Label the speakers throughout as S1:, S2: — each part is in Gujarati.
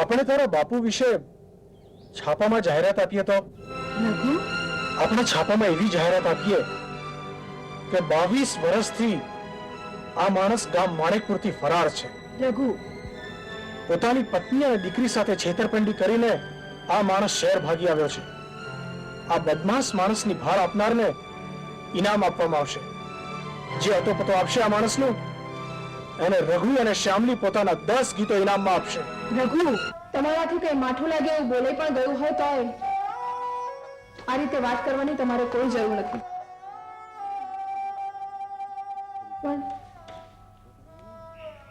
S1: આપણે તારા બાપુ વિશે છાપામાં જાહેરાત આપીએ તો
S2: રઘુ,
S1: આપણે છાપામાં એવી જાહેરાત આપીએ કે 22 વર્ષથી આ માણસ ગામ માણેકપુરથી ફરાર છે.
S2: રઘુ,
S1: પોતાની પત્ની અને દીકરી સાથે છેતરપિંડી કરીને આ માણસ શહેર ભાગી આવ્યો છે. આ બદમાશ માણસની ભાળ આપનારને ઇનામ આપવામાં આવશે. જે અતોપતો આપશે આ માણસનું એને રઘુ અને શ્યામલી પોતાના 10 ગીતો ઇનામમાં આપશે.
S2: રઘુ, તમારાથી કઈ માઠું લાગે એવું બોલાઈ પણ ગયું હોય તો આ રીતે વાત કરવાની તમારે કોઈ જરૂર નથી.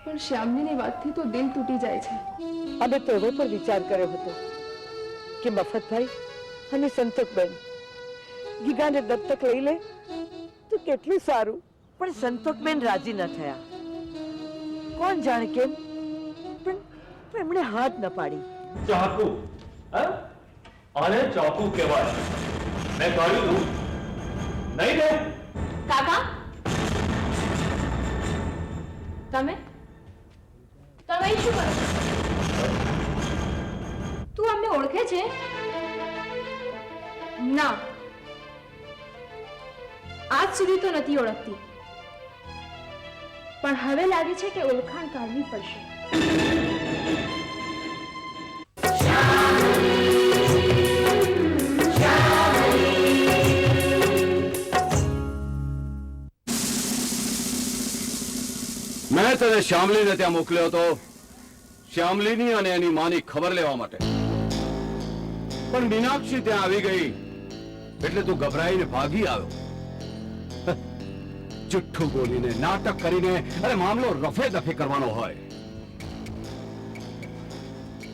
S2: પણ શ્યામલીની વાતથી તો દિલ તૂટી જાય છે.
S3: અમે તો એવો પણ વિચાર કર્યો હતો કે મફતભાઈ અને સંતોકબેન ગીગાને દત્તક લઈ લે તો કેટલું સારું, પણ સંતોકબેન રાજી ન થયા. કોણ જાણે કેમ, પણ એમણે હાથ ન પાડી.
S4: ચાકુ, આને ચાકુ કહેવાય. મેં કાઢ્યું તું નહીં ને?
S2: કાકા, તમે શું કરો? તું અમને ઓળખે છે? ના, આજ સુધી તો નથી ઓળખતી, પણ હવે લાગે છે કે ઓળખાણ કાઢવી પડશે.
S5: મેં તને શ્યામલીને ત્યાં મોકલ્યો હતો શ્યામલીની અને એની માની ખબર લેવા માટે, પણ મીનાક્ષી ત્યાં આવી ગઈ એટલે તું ગભરાઈને ભાગી આવ્યો. જુઠ્ઠું બોલીને નાટક કરીને અરે મામલો રફે દફે કરવાનો હોય.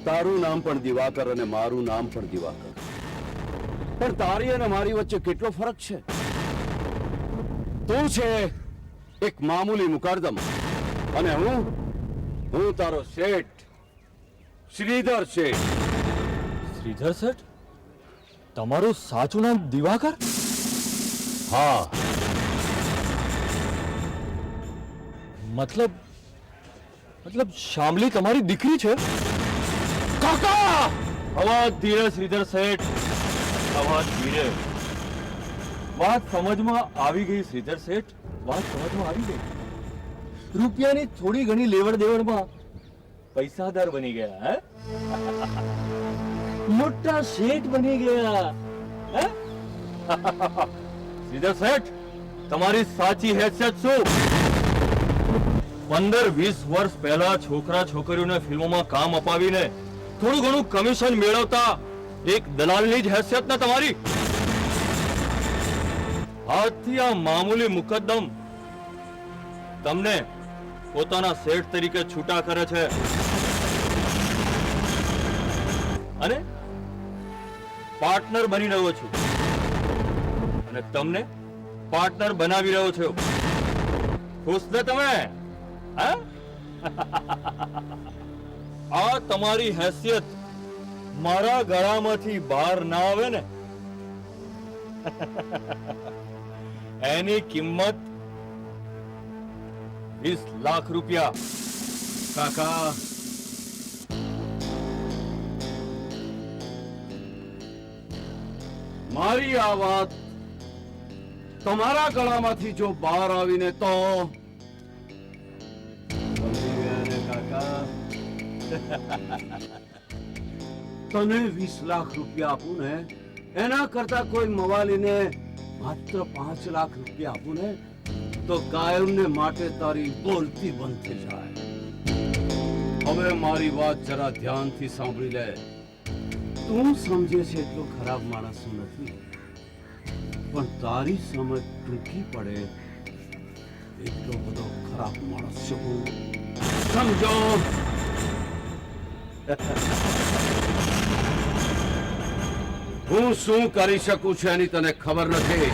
S5: તારું નામ પણ દિવાકર અને મારું નામ પણ દિવાકર, પણ તારી અને મારી વચ્ચે કેટલો ફરક છે. તું છે એક મામૂલી મુકાદમ અને હું તારો શેઠ શ્રીધર શેઠ.
S4: શ્રીધર શેઠ? તમારું સાચું નામ દિવાકર?
S5: હા.
S4: મતલબ શ્યામલી તમારી દીકરી છે?
S5: કાકા!
S4: અવાજ ધીરે શ્રીધર શેઠ, અવાજ ધીરે. વાત સમજમાં આવી ગઈ શ્રીધર શેઠ, વાત સમજમાં આવી ગઈ. રૂપિયાની થોડી ઘણી લેવડ દેવડમાં પૈસાદાર બની ગયા. હે? મોટા શેઠ બની ગયા. હે? શ્રીધર શેઠ, તમારી સાચી હેસિયત શું? 15-20 વર્ષ પહેલા છોકરા છોકરીઓને ફિલ્મોમાં કામ અપાવીને થોડું ઘણું કમિશન મેળવતા એક દલાલની જ હેસિયત ને તમારી. આજથી આ મામૂલી મુકદ્દમ તમને પોતાના શેઠ તરીકે છૂટા કરે છે. અને પાર્ટનર બની રહ્યો છું અને તમને પાર્ટનર બનાવી રહ્યો છું. ખુશ ને તમે? હા? આ તમારી હેસિયત મારા ગળામાંથી બહાર ના આવે ને એની કિંમત 20 લાખ રૂપિયા.
S5: કાકા, મારી આ વાત તમારા ગળામાંથી જો બહાર આવીને તો સમજી ગયા ને કાકા? તને 20 લાખ રૂપિયા આપું ને એના કરતા કોઈ મવાલીને માત્ર 5 લાખ રૂપિયા આપું ને તો કાયમને માટે તારી બોલતી બંધ થઈ જાય. હવે મારી વાત જરા ધ્યાનથી સાંભળી લે. તું સમજે છે એટલો ખરાબ માણસ હું નથી, પણ તારી સમજ ટૂંકી પડે એટલો બધો ખરાબ માણસ છું હું. સમજો? હું શું કરી શકું છું એની તને ખબર નથી.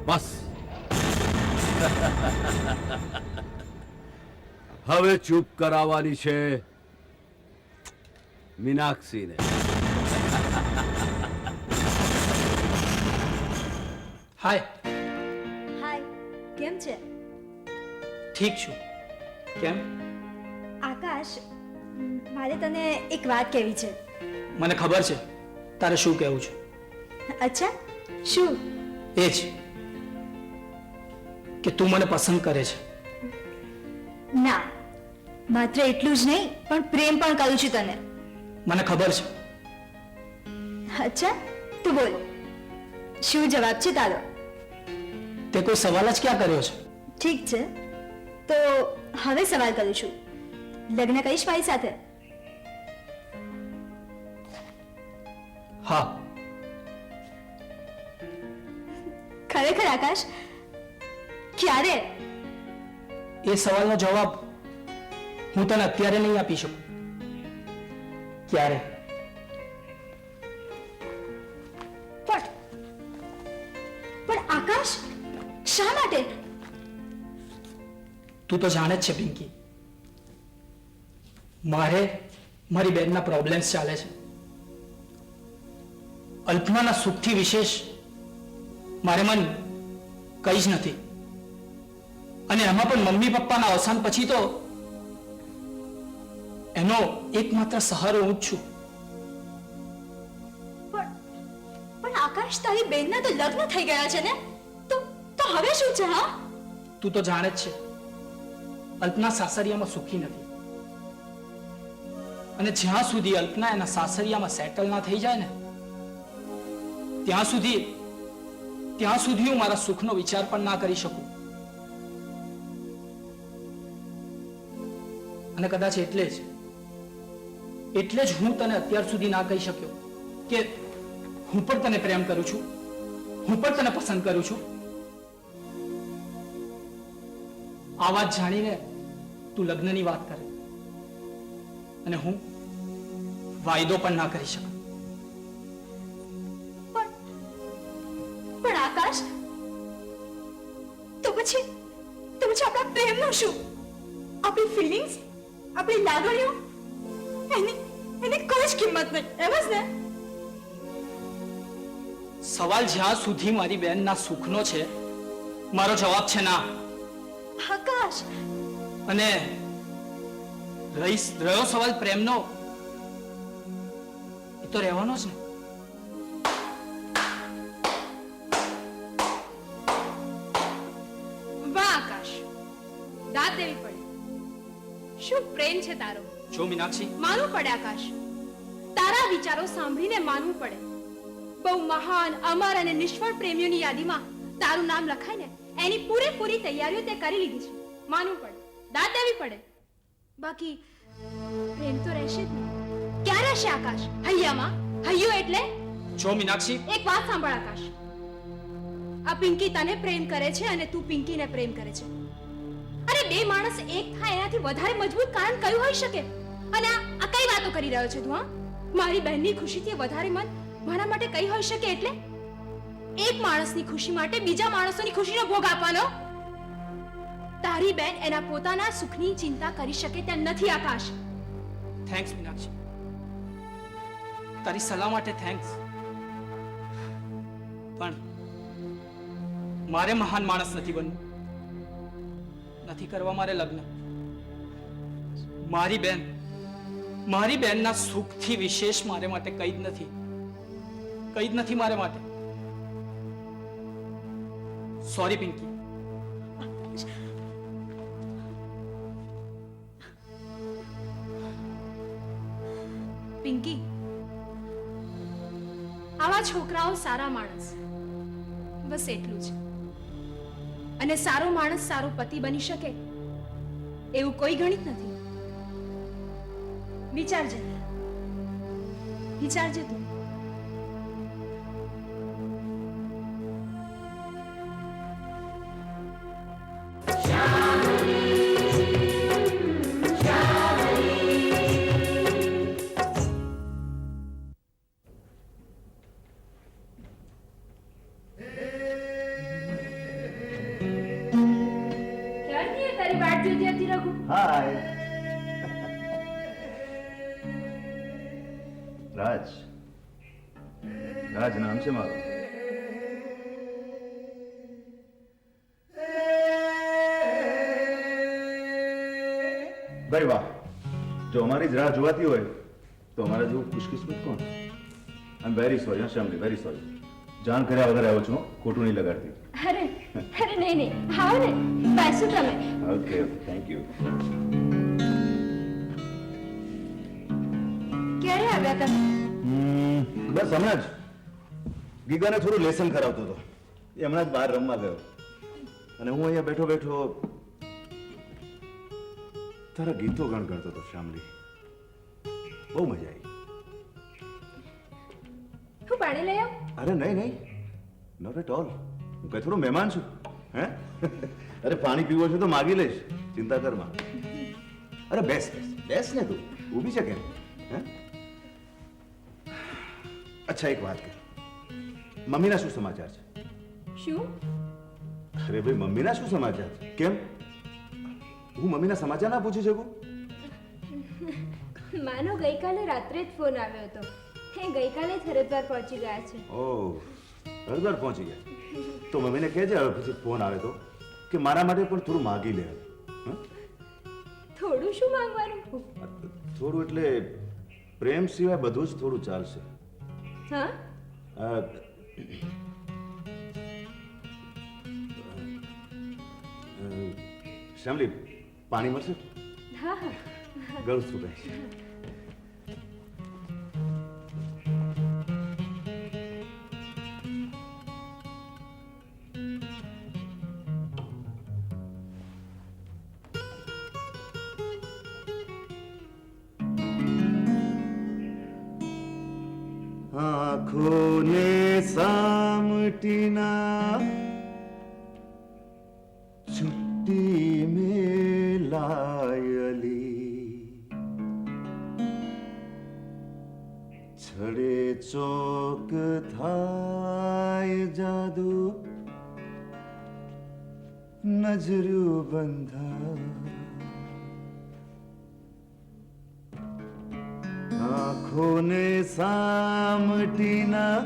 S5: બસ હવે ચૂપ કરાવવાની છે મીનાક્ષીને.
S1: હાય.
S6: હાય, કેમ છે?
S1: ઠીક છું. કેમ?
S6: આકાશ, મારે તને એક વાત કહેવી છે.
S1: મને ખબર છે તારે શું કહેવું છે.
S6: અચ્છા, શું?
S1: એ જ કે તું મને પસંદ કરે છે.
S6: ના, માત્ર એટલું જ નહીં પણ પ્રેમ પણ કરું છું તને.
S1: મને ખબર છે.
S6: અચ્છા, તું બોલ, શું જવાબ છે તારો?
S1: તે કોઈ સવાલ જ ક્યાં કર્યો છે.
S6: ઠીક છે, તો હવે સવાલ કરું છું. લગ્ન કરીશ મારી સાથે?
S1: હા.
S6: ખરેખર આકાશ? ક્યારે?
S1: એ સવાલનો જવાબ હું તને અત્યારે નહીં આપી શકું. ક્યારે?
S6: પણ આકાશ, શા માટે?
S1: તું તો જાણે જ છે પિંકી, મારે મારી બેનના પ્રોબ્લેમ્સ ચાલે છે. અલ્પનાના સુખથી વિશેષ મારે મન કંઈ જ નથી. અને એમાં પણ મમ્મી પપ્પાના અવસાન પછી તો એનો એકમાત્ર સહારો હું જ છું.
S6: પણ આકાશ, તારી બેનના તો લગ્ન થઈ ગયા છે ને? તો હવે શું છે? હા,
S1: તું તો જાણે જ છે અલ્પના સાસરિયામાં સુખી નથી. અને જ્યાં સુધી અલ્પના એના સાસરિયામાં સેટલ ના થઈ જાય ને ત્યાં સુધી હું મારા સુખનો વિચાર પણ ના કરી શકું. અને કદાચ એટલે જ હું તને અત્યાર સુધી ના કહી શક્યો કે હું પણ તને પ્રેમ કરું છું, હું પણ તને પસંદ કરું છું. આ વાત જાણીને તું લગ્નની વાત કરે અને હું વાયદો પણ ના કરી શકું.
S6: પણ આકાશ, તો પછી આપણા પ્રેમનું શું? આપણી ફિલિંગ્સ, આપણી લાગણીઓ, એની કોઈ જ કિંમત નહીં, એમ જ ને?
S1: સવાલ જ્યાં સુધી મારી બેનના સુખનો છે, મારો જવાબ છે ના.
S6: આકાશ,
S1: અને રહ્યો સવાલ પ્રેમનો, એ તો રહેવાનો જ ને.
S2: વાહ આકાશ, દાદ દેવી પડે. શું પ્રેમ છે તારો?
S1: જો મીનાક્ષી,
S2: માનવું પડે આકાશ, તારા વિચારો સાંભળીને માનવું પડે. બહુ મહાન, અમર અને નિષ્ફળ પ્રેમીઓની યાદીમાં તારું નામ લખાય ને એની પૂરેપૂરી તૈયારીઓ તે કરી લીધી છે. માનવું પડે, દાદ દેવી પડે. બાકી પ્રેમ તો રહેશે જ નહીં. ક્યાં રહેશે આકાશ? હૈયામાં. હૈયું એટલે?
S1: જો મીનાક્ષી,
S2: એક વાત સાંભળ આકાશ, આ પિંકી તને પ્રેમ કરે છે અને તું પિંકીને પ્રેમ કરે છે. અરે બે માણસ એક થાય એનાથી વધારે મજબૂત કારણ કયું હોઈ શકે? અને આ કઈ વાતો કરી રહ્યો છે તું? હા, મારી બહેનની ખુશીથી વધારે મન મારા માટે કઈ હોઈ શકે? એટલે એક માણસની ખુશી માટે બીજા માણસોની ખુશીનો ભોગ આપવાનો? તારી બેન એના પોતાના સુખની ચિંતા કરી શકે તેમ નથી, આકાશ.
S7: થેન્ક્સ મીનાક્ષી, તારી સલાહ માટે થેન્ક્સ. પણ મારે મહાન માણસ નથી બનવું, નથી કરવા મારે લગ્ન. મારી બેનના સુખથી વિશેષ મારે માટે કંઈ જ નથી, કંઈ જ નથી મારે માટે. સોરી પિંકી.
S2: પિંકી, આવા છોકરાઓ સારા માણસ, બસ એટલું જ. અને સારો માણસ સારો પતિ બની શકે એવું કોઈ ગણિત નથી. વિચારજે, વિચારજે તું. ક્યારથી તારી વાટ જોતી હતી રઘુ?
S8: હાય રાજ. રાજ નામ છે મારું. ભાઈ વાહ, જો અમારી જ રાહ જોવાતી હોય તો અમારા જેવું ખુશકિસ્મત કોણ? I am very sorry. Shyamali, very sorry. જાણ કર્યા વગર આવ્યો છું, ખોટું નહીં લગાડતી.
S2: અરે અરે નહીં નહીં, આવો ને, બેસો તમે.
S8: Okay okay, thank you.
S2: ક્યારે આવ્યા તમે?
S8: બસ હમણાં જ ગીગાને થોડું લેસન કરાવતો હતો. એ હમણાં જ બહાર રમવા ગયો અને હું અહીંયા બેઠો બેઠો તારા ગીતો ગણગણતો હતો. શ્યામલી, બહુ મજા આવી.
S2: હું પાણી લઈ આવું?
S8: અરે નહીં નહીં, નોટ એટ ઓલ. હું કઈ થોડો મહેમાન છું. હે અરે પાણી પીવો છો તો માગી લઈશ, ચિંતા કરમાં. અરે બેસ બેસ બેસ ને, તું ઊભી છે કેમ? હે અચ્છા, એક વાત કર, મમ્મીના શું સમાચાર છે?
S2: શું?
S8: અરે ભાઈ, મમ્મીના શું સમાચાર છે? કેમ હું મમ્મીના સમાચાર ના પૂછી શકું?
S2: માનો ગઈકાલે રાત્રે જ ફોન આવ્યો હતો. એ ગઈકાલે જ હરિદ્વાર પહોંચી ગયા છે.
S8: ઓહ, હરિદ્વાર પહોંચી ગયા. તો મમ્મીને કહેજે હવે પછી ફોન આવે તો કે મારા માટે પણ થોડું માગી લે. હં?
S2: થોડું શું માંગવાનું?
S8: થોડું એટલે પ્રેમ સિવાય બધું જ થોડું ચાલશે.
S2: હા,
S8: અ, શ્યામલી, પાણી મળશે?
S2: હા હા.
S8: ગળું સુકાય છે. આંખોને સામટીના છુટ્ટી મેલાયલી, છડે ચોક થાય જાદુ, નજરું બંધા. આંખોને સામટીના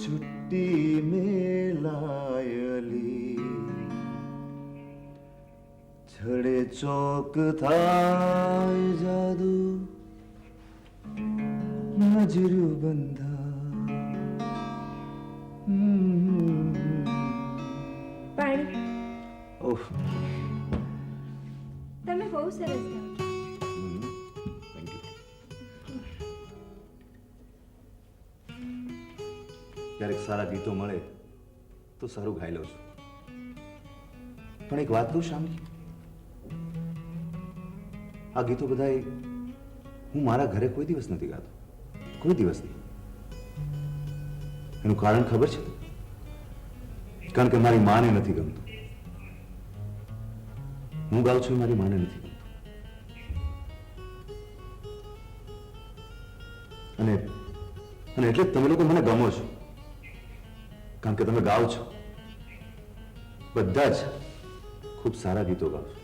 S8: છુટ્ટી મેલાયલી, છડે ચોક થાય જાદુ, નજરું બંધા.
S2: પાણી.
S8: ઓહ,
S2: તમે બહુ સરસ ગાઓ.
S8: Thank you. ક્યારેક સારા ગીતો મળે તો સારું ગાઈ લઉં છું. પણ એક વાત કહું શ્યામજી, આ ગીતો બધાય હું મારા ઘરે કોઈ દિવસ નથી ગાતો, કોઈ દિવસ નહીં. એનું કારણ ખબર છે? કારણ કે મારી માને નથી ગમતું. હું ગાઉં છું, મારી માને નથી ગમતું. અને અને એટલે જ તમે લોકો મને ગમો છો, કારણ કે તમે ગાઓ છો, બધા જ ખૂબ સારા ગીતો ગાઓ છો,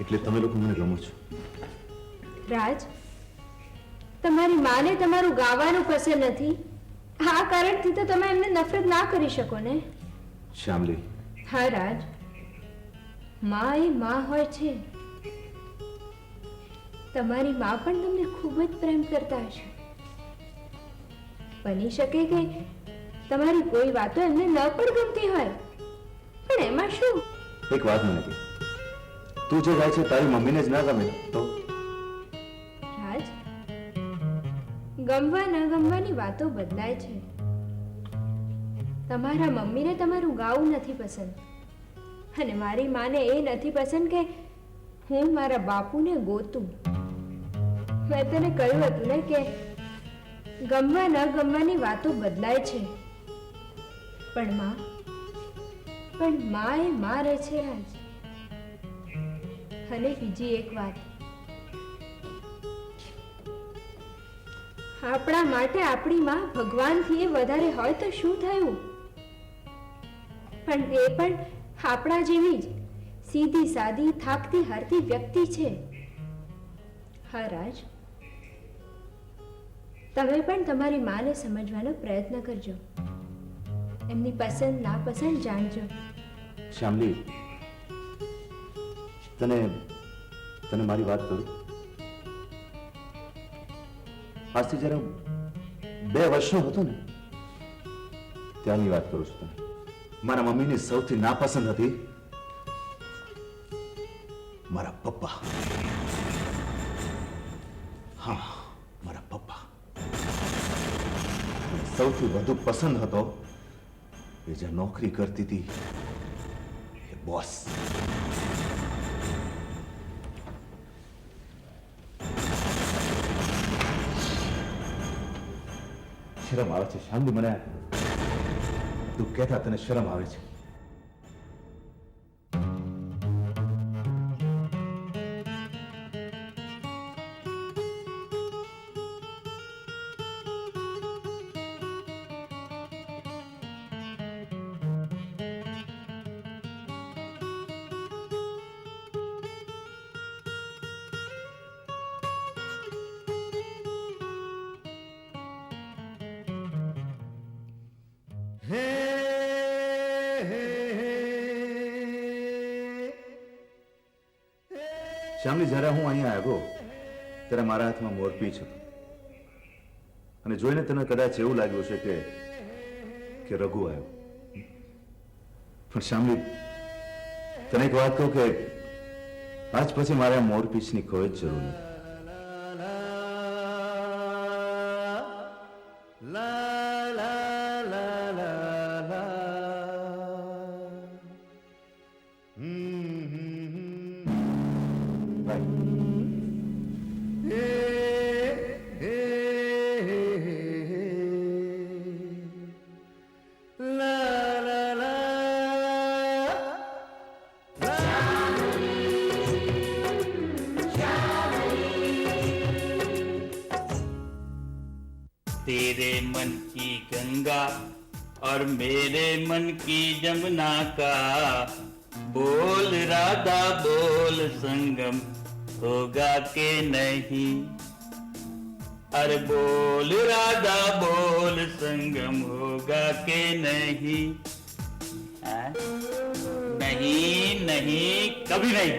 S8: એટલે તમે લોકો મને ગમો છો.
S2: રાજ, તમારી માને તમારું ગાવાનું પસંદ નથી, આ કારણથી તો તમે એમને નફરત ના કરી શકો ને.
S8: શ્યામલી,
S2: હા રાજ, માં એ માં હોય છે. તમારી માં પણ તમને ખૂબ જ પ્રેમ કરતા હશે. બની શકે કે તમારી કોઈ વાતો એમને ન પણ ગમતી હોય, પણ એમાં શું?
S8: એક વાત મને કહે, તું જે ગાય છે તારી મમ્મીને જ ના ગમે તો?
S2: રાજ, ગમવા ન ગમવાની વાતો બદલાય છે. તમારા મમ્મીને તમારું ગાવું નથી પસંદ, અને મારી માને એ નથી પસંદ કે હું મારા બાપુને ગોતું. મેં તને કહ્યું હતું ને કે ગમવા ન ગમવાની વાતો બદલાય છે, પણ માં એ માં રહે છે રાજ. અને બીજી એક વાત, આપણા માટે આપણી માં ભગવાનથી વધારે હોય તો શું થયું? પણ એ પણ આપણા જેવી જ સીધી સાદી થાકતી હારતી વ્યક્તિ છે. હા રાજ, તમે પણ તમારી માને સમજવાનો પ્રયત્ન કરજો, એમની પસંદ નાપસંદ જાણજો.
S8: શ્યામલી, તને તને મારી વાત કરું, આજથી જ્યારે 2 વર્ષનો હતો ને ત્યારની વાત કરું છું તને. મારા મમ્મીની સૌથી નાપસંદ હતી મારા પપ્પા. હા, મારા પપ્પા. સૌથી વધુ પસંદ હતો એ જ્યાં નોકરી કરતી હતી એ બોસ. શરમ આવે છે શાંતિ, મને તું કહેતા તને શરમ આવે છે? શ્યામલી, જ્યારે હું અહીંયા આવ્યો ત્યારે મારા હાથમાં મોરપીંછ હતું, અને જોઈને તને કદાચ એવું લાગ્યું છે કે રઘુ આવ્યો. પણ શ્યામલી, તને એક વાત કહું કે આજ પછી મારે આ મોરપીંછની કોઈ જ જરૂર નથી.
S9: तेरे मन की गंगा और मेरे मन की जमुना का बोल राधा बोल संगम होगा के नहीं. अरे बोल राधा बोल संगम होगा के नहीं. नहीं नहीं कभी नहीं.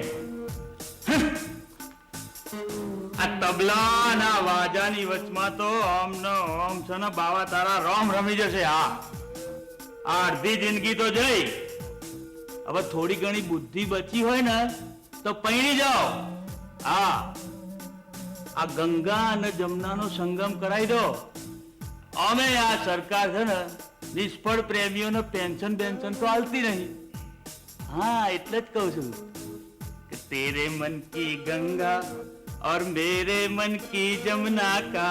S9: આ તબલાના વાજાની વચમાં તો ઓમ નો ઓમ છે ને બાવા તારા રોમ રમી જશે. આ અડધી જિંદગી તો જઈ, હવે થોડી ઘણી બુદ્ધિ બચી હોય ને તો પૈણી જાઓ. હા, આ ગંગા અને જમનાનો સંગમ કરાવી દો. અમે આ સરકાર છે ને નિષ્ફળ પ્રેમીઓને પેન્શન તો આલતી નહીં. હા, એટલે જ કહું છું કે તેરે મન કી ગંગા और मेरे मन की जमुना का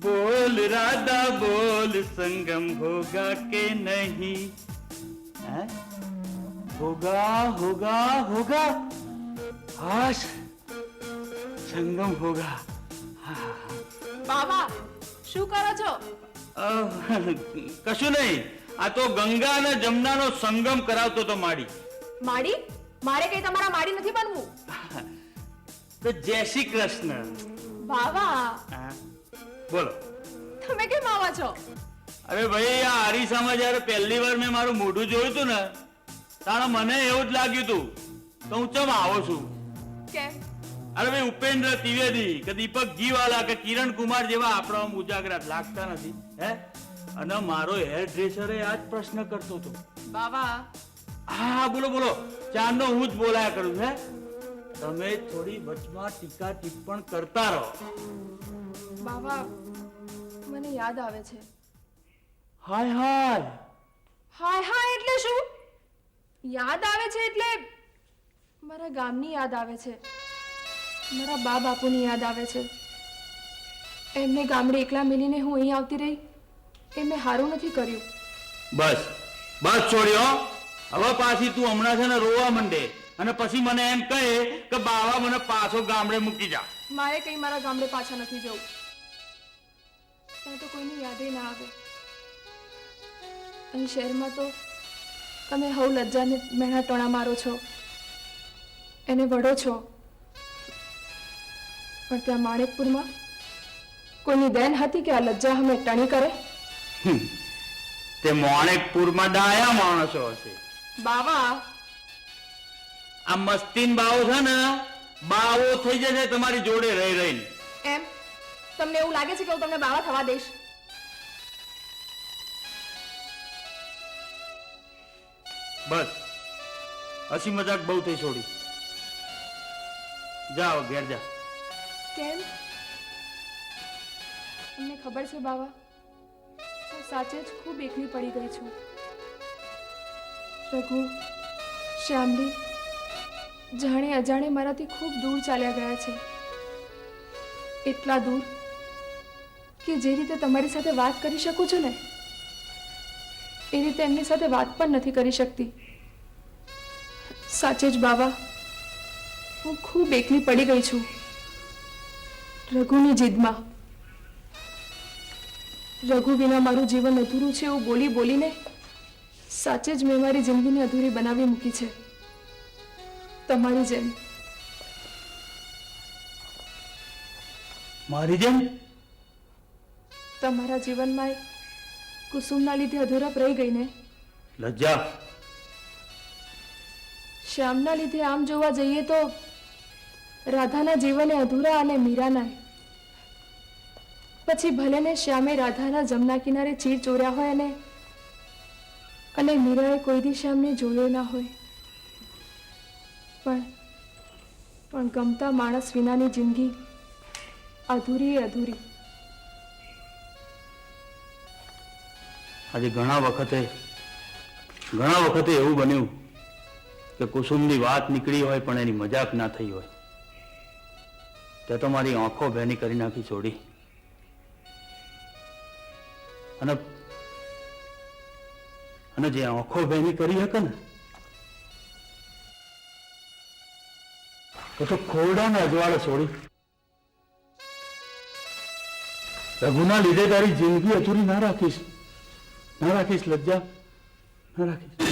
S9: बोल राधा बोल संगम होगा के नहीं. होगा होगा होगा, आज संगम होगा.
S6: બાવા શું કરો છો?
S9: કશું નહીં, આ તો ગંગા અને જમનાનો સંગમ કરાવતો તો માડી.
S6: માડી? મારે કઈ તમારા માડી નથી બનવું.
S9: તો જય શ્રી કૃષ્ણ.
S6: બાવા
S9: હા, બોલો.
S6: તમે કેમ આવા છો?
S9: અરે ભાઈ, આ અરીસામાં જયારે પહેલી વાર મેં મારું મોઢું જોયું હતું ને, તાણે મને એવું જ લાગ્યું હતું કે હું ચમ આવો છું.
S6: કેમ?
S9: અરે ભાઈ, ઉપેન્દ્ર ત્રિવેદી કે દીપક જીવાલા કે કિરણ કુમાર જેવા આપણા આમ ઉજાગરા લાગતા નથી હે? અને મારો હેર ડ્રેસરે આ જ પ્રશ્ન કરતો હતો.
S6: બાવા
S9: હા, બોલો બોલો. ચાંદનો હું જ બોલાયા કરું છું હે? તમે થોડી વચમાં ટીકા ટિપ્પણ કરતા રહો.
S6: બાવા મને યાદ આવે છે.
S9: હાય હાય.
S6: હાય હાય એટલે શું? યાદ આવે છે એટલે મારા ગામની યાદ આવે છે, મારા બા બાપુની યાદ આવે છે. એમને ગામડે એકલા મેલીને હું અહીં આવતી રહી એ મેં સારું નથી કર્યું.
S9: બસ બસ છોડ્યો. હવે પાછી તું હમણાં છે ને રોવા માંડે અને પછી મને એમ કહે કે બાવા મને પાછો ગામડે મૂકી જા.
S6: મારે કઈ મારા ગામડે પાછા નથી જવું. ત્યાં તો કોઈની યાદે ના આવે. અહીં શહેરમાં તો તમે હવ લજ્જાને મેણા ટોણા મારો છો, એને વડો છો, પણ ત્યાં માણેકપુરમાં કોઈની દેન હતી કે આ લજ્જા અમે ટણી કરે?
S9: તે માણેકપુરમાં ડાયા માણસો હશે.
S6: બાવા
S9: આ મસ્તીન બાવો છે ને, બાવો થઈ જશે તમારી જોડે રહી રહીને.
S6: એમ તમને એવું લાગે છે કે હું તમને બાવા થવા દઈશ?
S9: બસ હસી મજાક બહુ થઈ છોડી. જાઓ ઘેર જા.
S6: કેમ? તમને ખબર છે બાવા, હું સાચે જ ખૂબ એકલી પડી ગઈ છું. રઘુ, શ્યામલી જાણે અજાણે મારાથી ખૂબ દૂર ચાલ્યા ગયા છે. એટલા દૂર કે જે રીતે તમારી સાથે વાત કરી શકું છું ને એ રીતે એમની સાથે વાત પણ નથી કરી શકતી. સાચે જ બાવા, હું ખૂબ એકલી પડી ગઈ છું રઘુની જીદમાં. રઘુ વિના મારું જીવન અધૂરું છે એવું બોલી બોલીને સાચે જ મેં મારી જિંદગીને અધૂરી બનાવી મૂકી છે, તમારી જેમ.
S9: મારી જેમ?
S6: તમારા જીવનમાં કુસુમના લીધે અધૂરપ રહી ગઈ ને?
S9: લજ્જા.
S6: શ્યામના લીધે આમ જોવા જઈએ તો રાધાના જીવને અધૂરા અને મીરાના. પછી ભલે ને શ્યામે રાધાના જમના કિનારે ચીર ચોર્યા હોય અને મીરાએ કોઈ દી શ્યામને જોયો ના હોય, પણ ગમતા માણસ વિનાની જિંદગી અધૂરી એ અધૂરી.
S9: આજે ઘણા વખતે એવું બન્યું કે કુસુમની વાત નીકળી હોય પણ એની મજાક ના થઈ હોય. તે તો મારી આંખો ભેની કરી નાખી છોડી. અને જે આંખો ભેની કરી શકે ને તો ખોરડાના અજવાળે છોડી. રઘુના લીધે તારી જિંદગી અધૂરી ના રાખીશ લજ્જા, ના રાખીશ.